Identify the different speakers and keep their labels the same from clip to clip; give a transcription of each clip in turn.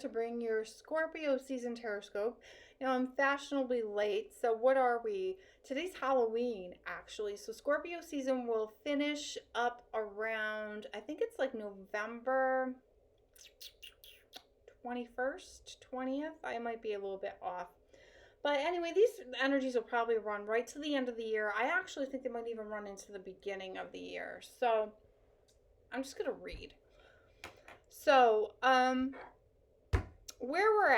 Speaker 1: to bring your Scorpio season tarotoscope. Now, I'm fashionably late, so what are we? Today's Halloween, actually. So Scorpio season will finish up around, I think it's like November 21st, 20th. I might be a little bit off. But anyway, these energies will probably run right to the end of the year. I actually think they might even run into the beginning of the year. So I'm just going to read. So, where we're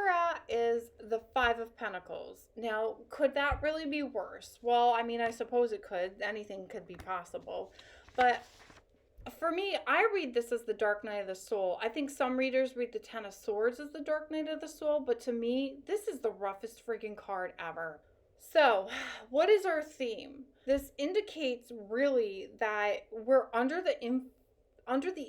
Speaker 1: at is the Five of Pentacles. Now, could that really be worse? Well, I mean, I suppose it could. Anything could be possible. But for me, I read this as the Dark Night of the Soul. I think some readers read the Ten of Swords as the Dark Night of the Soul, but to me, this is the roughest freaking card ever. So, what is our theme? This indicates really that we're under the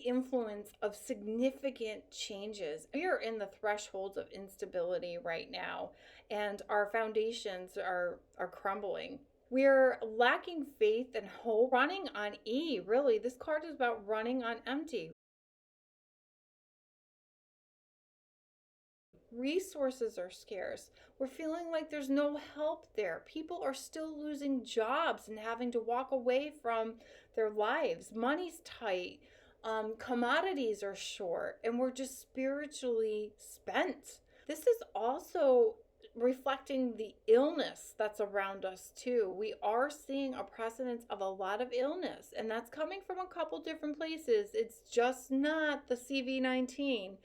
Speaker 1: influence of significant changes. We are in the thresholds of instability right now, and our foundations are crumbling. We're lacking faith and hope, running on E. Really, this card is about running on empty. Resources are scarce. We're feeling like there's no help there. People are still losing jobs and having to walk away from their lives. Money's tight. Commodities are short, and we're just spiritually spent. This is also reflecting the illness that's around us too. We are seeing a precedence of a lot of illness, and that's coming from a couple different places. It's just not the CV-19.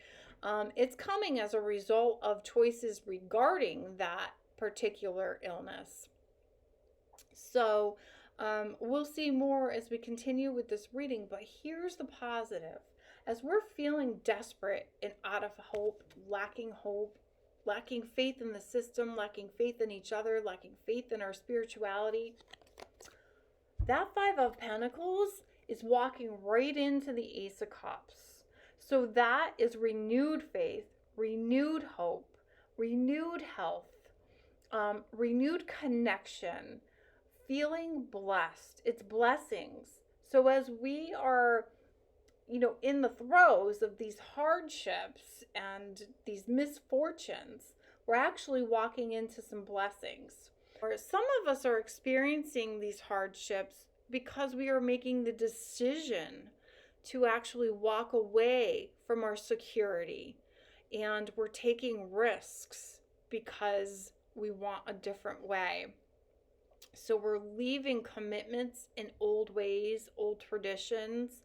Speaker 1: It's coming as a result of choices regarding that particular illness. So we'll see more as we continue with this reading, but here's the positive. As we're feeling desperate and out of hope, lacking faith in the system, lacking faith in each other, lacking faith in our spirituality, that Five of Pentacles is walking right into the Ace of Cups. So that is renewed faith, renewed hope, renewed health, renewed connection, feeling blessed. It's blessings. So as we are, in the throes of these hardships and these misfortunes, we're actually walking into some blessings. Or some of us are experiencing these hardships because we are making the decision to actually walk away from our security, and we're taking risks because we want a different way. So we're leaving commitments in old ways, old traditions.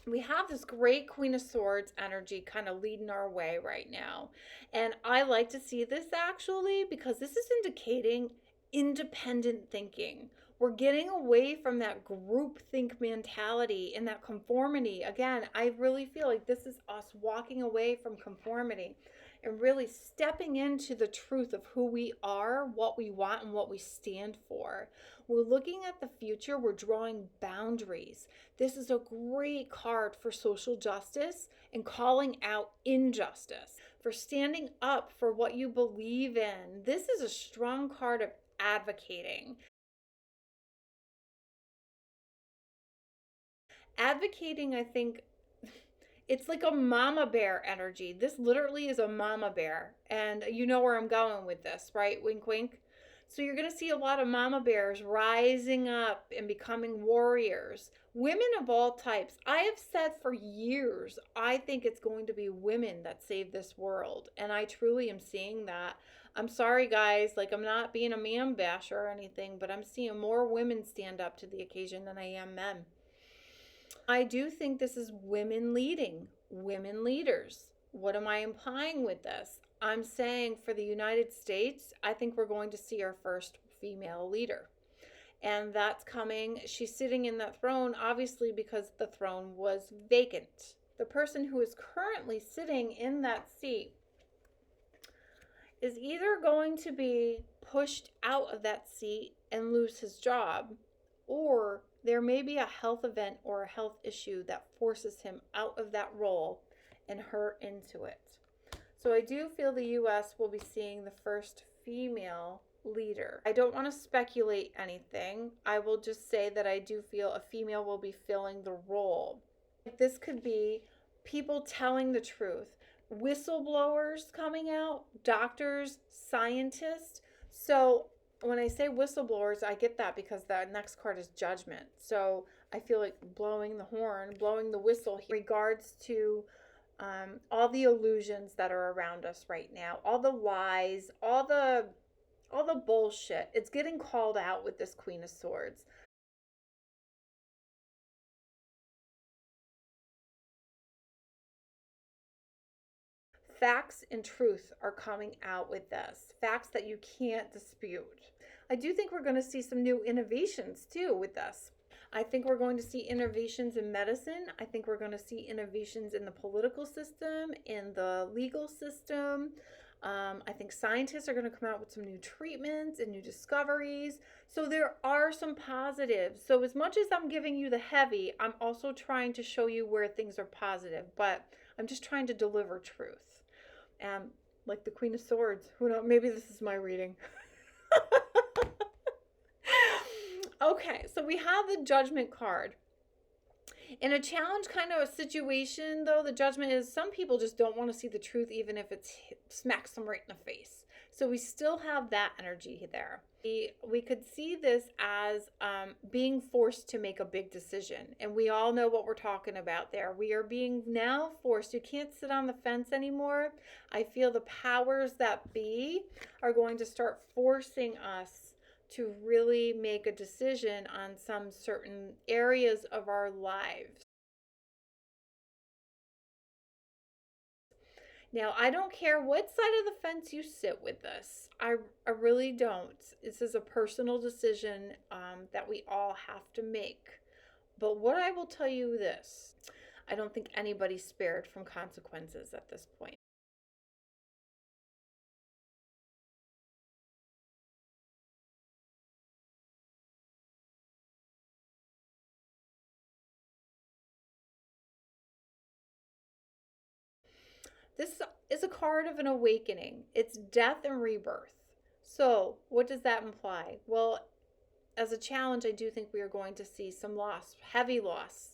Speaker 1: We have this great Queen of Swords energy kind of leading our way right now. And I like to see this actually because this is indicating independent thinking. We're getting away from that group think mentality and that conformity. Again, I really feel like this is us walking away from conformity and really stepping into the truth of who we are, what we want, and what we stand for. We're looking at the future. We're drawing boundaries. This is a great card for social justice and calling out injustice, for standing up for what you believe in. This is a strong card of advocating. Advocating, I think, it's like a mama bear energy. This literally is a mama bear. And you know where I'm going with this, right? Wink, wink. So you're going to see a lot of mama bears rising up and becoming warriors. Women of all types. I have said for years, I think it's going to be women that save this world. And I truly am seeing that. I'm sorry, guys. Like, I'm not being a man basher or anything, but I'm seeing more women stand up to the occasion than I am men. I do think this is women leading, women leaders. What am I implying with this? I'm saying for the United States, I think we're going to see our first female leader. And that's coming. She's sitting in that throne, obviously, because the throne was vacant. The person who is currently sitting in that seat is either going to be pushed out of that seat and lose his job, or there may be a health event or a health issue that forces him out of that role and her into it. So I do feel the U.S. will be seeing the first female leader. I don't want to speculate anything. I will just say that I do feel a female will be filling the role. This could be people telling the truth, whistleblowers coming out, doctors, scientists. So when I say whistleblowers, I get that because the next card is judgment. So I feel like blowing the horn, blowing the whistle in regards to all the illusions that are around us right now, all the lies, all the bullshit. It's getting called out with this Queen of Swords. Facts and truth are coming out with this. Facts that you can't dispute. I do think we're going to see some new innovations too with this. I think we're going to see innovations in medicine. I think we're going to see innovations in the political system, in the legal system. I think scientists are going to come out with some new treatments and new discoveries. So there are some positives. So as much as I'm giving you the heavy, I'm also trying to show you where things are positive. But I'm just trying to deliver truth. Like the Queen of Swords. Who knows? Maybe this is my reading. Okay, so we have the Judgment card. In a challenge kind of a situation, though, the Judgment is some people just don't want to see the truth, even if it smacks them right in the face. So we still have that energy there. We could see this as being forced to make a big decision. And we all know what we're talking about there. We are being now forced. You can't sit on the fence anymore. I feel the powers that be are going to start forcing us to really make a decision on some certain areas of our lives. Now, I don't care what side of the fence you sit with this. I really don't. This is a personal decision that we all have to make. But what I will tell you this, I don't think anybody's spared from consequences at this point. This is a card of an awakening. It's death and rebirth. So, what does that imply? Well, as a challenge, I do think we are going to see some loss, heavy loss.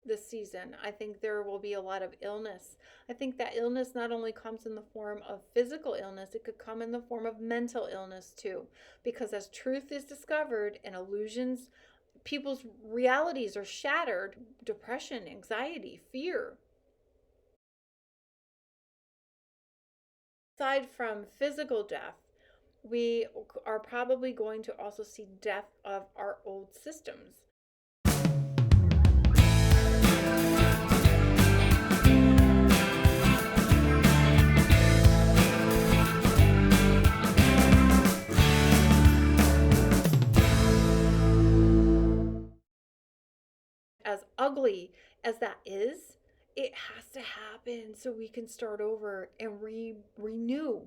Speaker 1: This season. I think there will be a lot of illness. I think that illness not only comes in the form of physical illness, it could come in the form of mental illness too. Because as truth is discovered and illusions, people's realities are shattered. Depression, anxiety, fear. Aside from physical death, we are probably going to also see death of our old systems. As ugly as that is, it has to happen so we can start over and renew,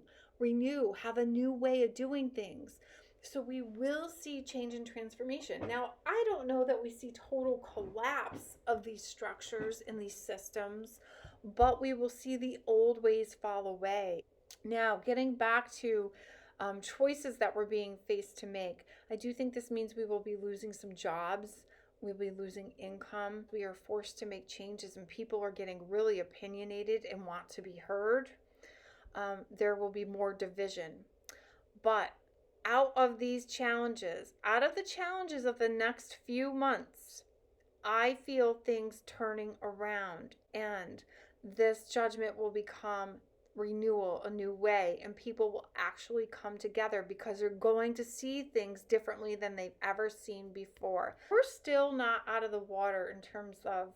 Speaker 1: have a new way of doing things. So we will see change and transformation. Now, I don't know that we see total collapse of these structures and these systems, but we will see the old ways fall away. Now, getting back to choices that we're being faced to make, I do think this means we will be losing some jobs. We'll be losing income. We are forced to make changes, and people are getting really opinionated and want to be heard. There will be more division. But out of these challenges, out of the challenges of the next few months, I feel things turning around, and this judgment will become renewal, a new way, and people will actually come together because they're going to see things differently than they've ever seen before. We're still not out of the water in terms of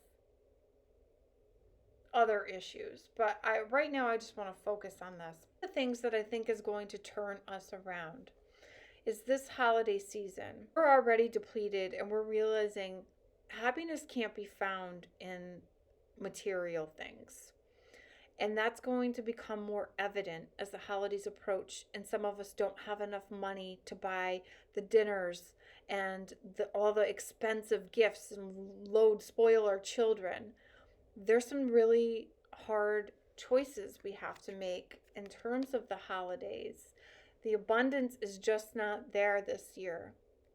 Speaker 1: other issues, but right now I just want to focus on this. The things that I think is going to turn us around is this holiday season. We're already depleted, and we're realizing happiness can't be found in material things. And that's going to become more evident as the holidays approach, and some of us don't have enough money to buy the dinners and all the expensive gifts and spoil our children. There's some really hard choices we have to make in terms of the holidays. The abundance is just not there this year.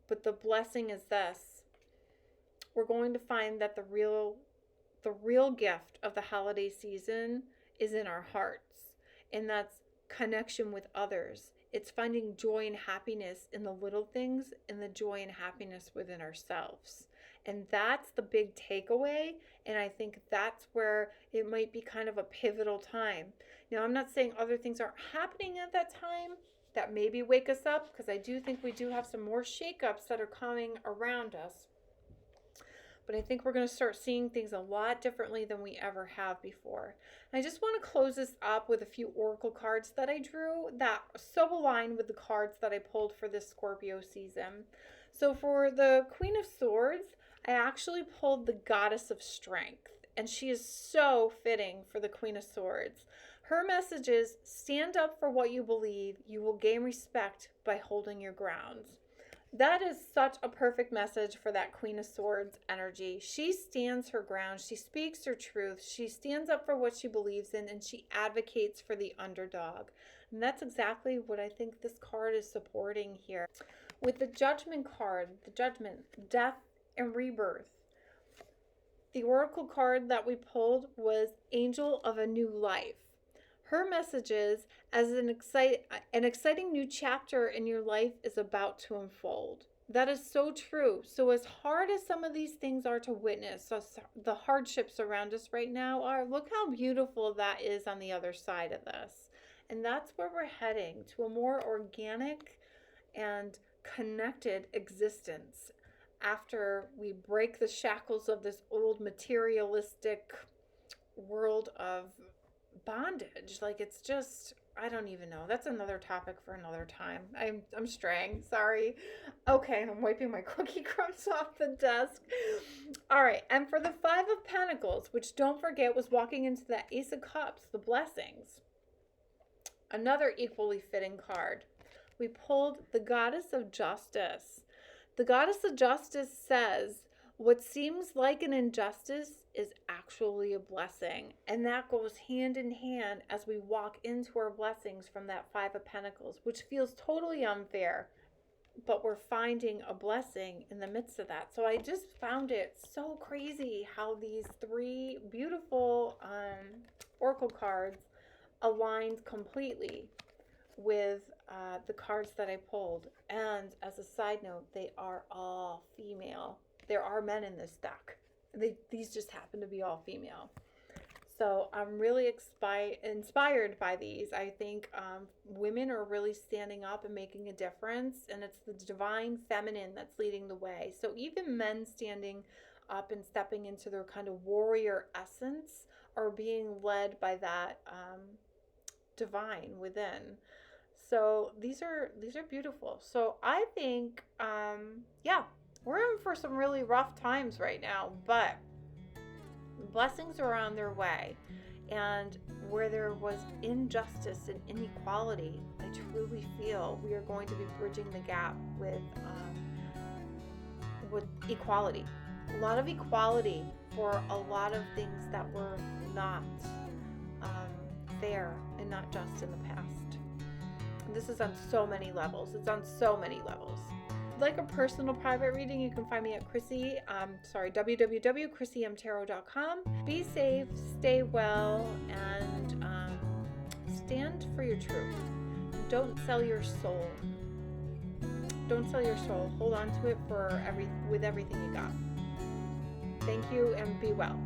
Speaker 1: But the blessing is this. We're going to find that the real gift of the holiday season is in our hearts. And that's connection with others. It's finding joy and happiness in the little things and the joy and happiness within ourselves. And that's the big takeaway. And I think that's where it might be kind of a pivotal time. Now, I'm not saying other things aren't happening at that time that maybe wake us up, because I do think we do have some more shakeups that are coming around us. But I think we're going to start seeing things a lot differently than we ever have before. And I just want to close this up with a few oracle cards that I drew that so align with the cards that I pulled for this Scorpio season. So for the Queen of Swords, I actually pulled the Goddess of Strength, and she is so fitting for the Queen of Swords. Her message is, stand up for what you believe. You will gain respect by holding your ground. That is such a perfect message for that Queen of Swords energy. She stands her ground. She speaks her truth. She stands up for what she believes in, and she advocates for the underdog. And that's exactly what I think this card is supporting here. With the Judgment card, the Judgment, death and rebirth. The oracle card that we pulled was Angel of a New Life. Her message is, as an exciting new chapter in your life is about to unfold. That is so true. So as hard as some of these things are to witness, the hardships around us right now are, look how beautiful that is on the other side of this. And that's where we're heading, to a more organic and connected existence after we break the shackles of this old materialistic world of bondage. Like, it's just, I don't even know. That's another topic for another time. I'm straying. Sorry. Okay, I'm wiping my cookie crumbs off the desk. All right, and for the Five of Pentacles, which don't forget was walking into the Ace of Cups, the blessings. Another equally fitting card. We pulled the Goddess of Justice. The Goddess of Justice says, what seems like an injustice is actually a blessing. And that goes hand in hand as we walk into our blessings from that Five of Pentacles, which feels totally unfair. But we're finding a blessing in the midst of that. So I just found it so crazy how these three beautiful oracle cards aligned completely with the cards that I pulled. And as a side note, they are all female. There are men in this deck. These just happen to be all female. So I'm really inspired by these. I think women are really standing up and making a difference. And it's the divine feminine that's leading the way. So even men standing up and stepping into their kind of warrior essence are being led by that divine within. So these are beautiful. So I think, we're in for some really rough times right now, but blessings are on their way. And where there was injustice and inequality, I truly feel we are going to be bridging the gap with equality. A lot of equality for a lot of things that were not fair and not just in the past. This is on so many levels. It's on so many levels. If you'd like a personal private reading, you can find me at www.chrissyemtarot.com. Be safe, stay well, and stand for your truth. Don't sell your soul. Don't sell your soul. Hold on to it with everything you got. Thank you, and be well.